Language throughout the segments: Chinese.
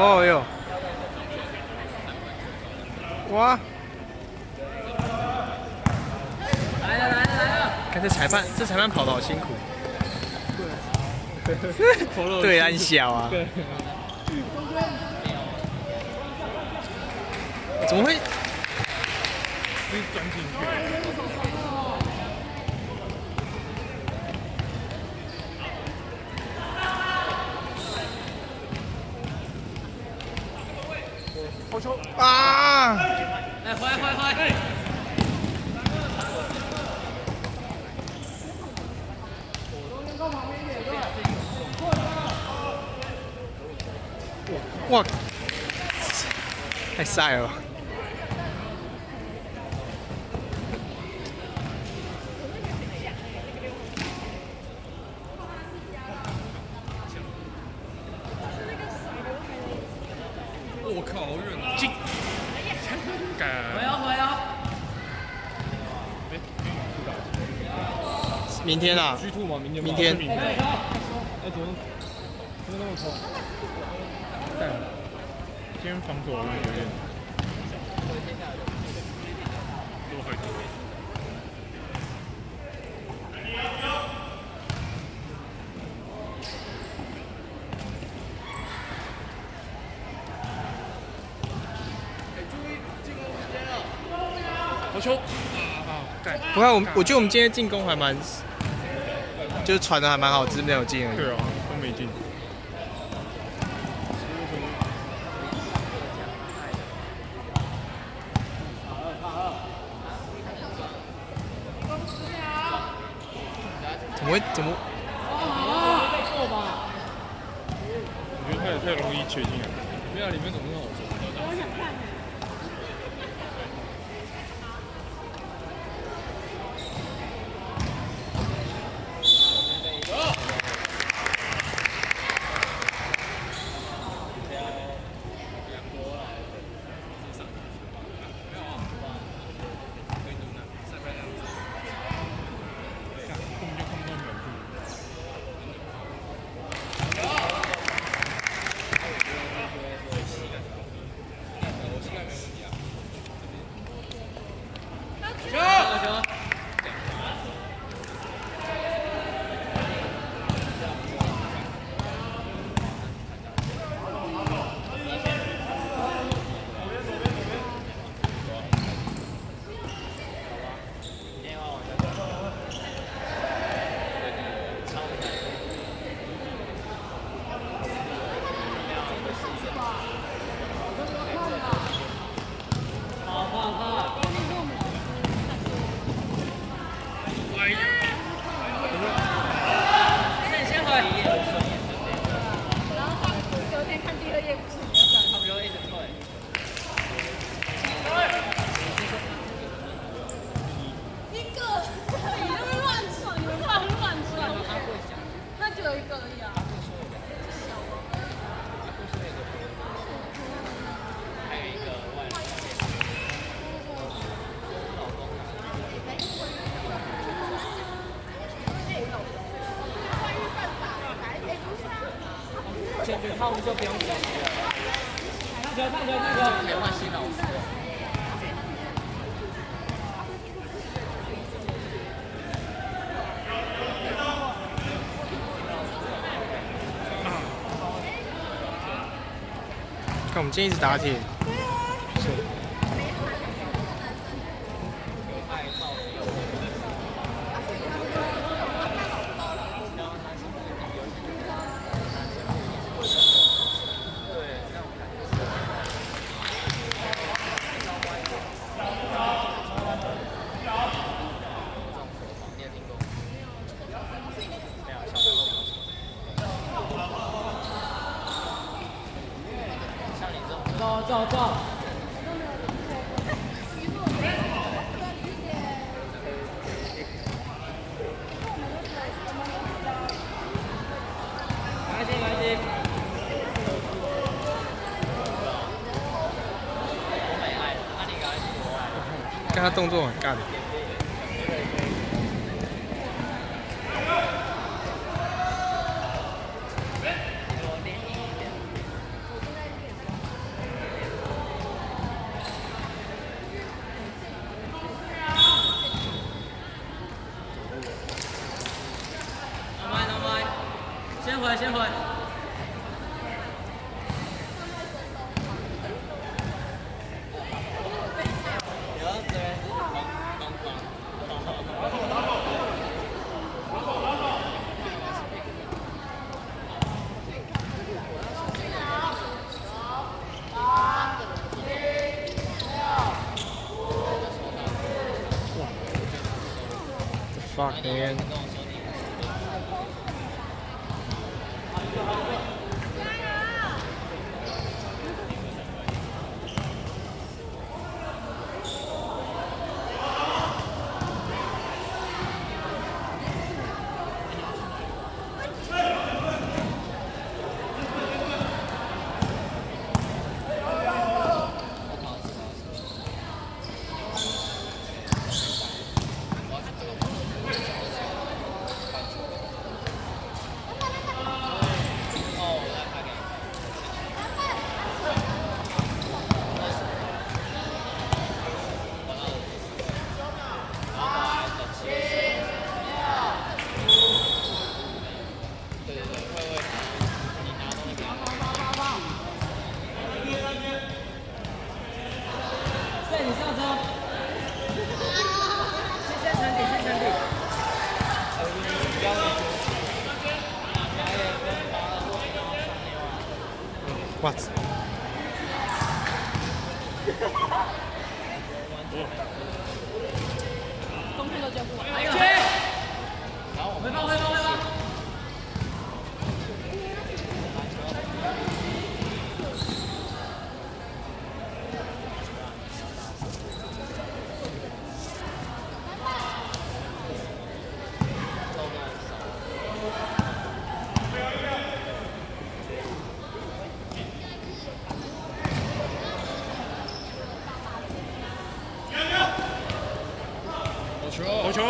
哦哟，哇！来了来了来了！看这裁判跑得好辛苦。对岸小啊。怎么会？是钻进去。好球啊！来，回！哇！太晒了吧！我靠，好远！进！回哦！明天啊！G2吗？明天。明天。哎，怎么那么痛？今天防守有点。多害羞。好球！不看我觉得我们今天进攻还蛮，就是传的还蛮好，只是没有进而已。对啊，都没进。怎么？我觉得他也太容易切进来了。没有，里面怎么那么好做？我想看。那我们就不用学习了。看球！别换新老师。看我们今天一直打铁。走！来，看他动作很干。回，先回。Fuck man. What？ 公开都交不完。回放，回放，回放。好球！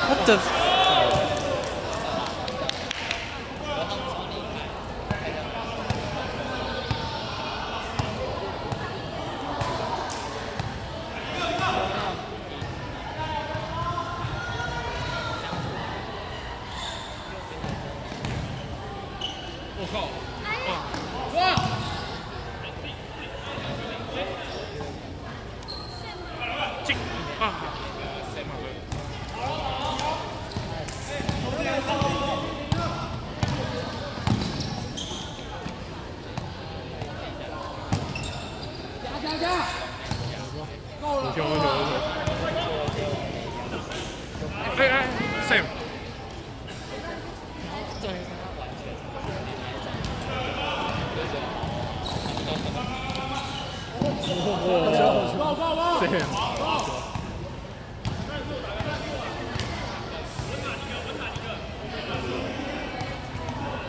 What the？ 我靠！进啊！够了！哎 ，Sam。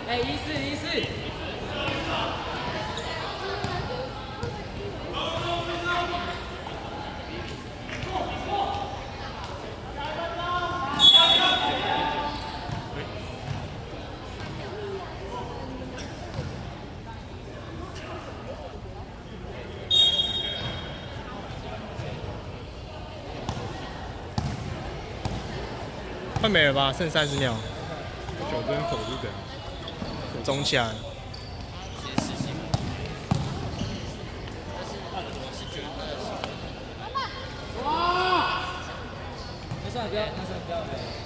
哎，1414。快没了吧？剩30秒，小针手是怎样？肿起来了。没事，不要，没事，不要。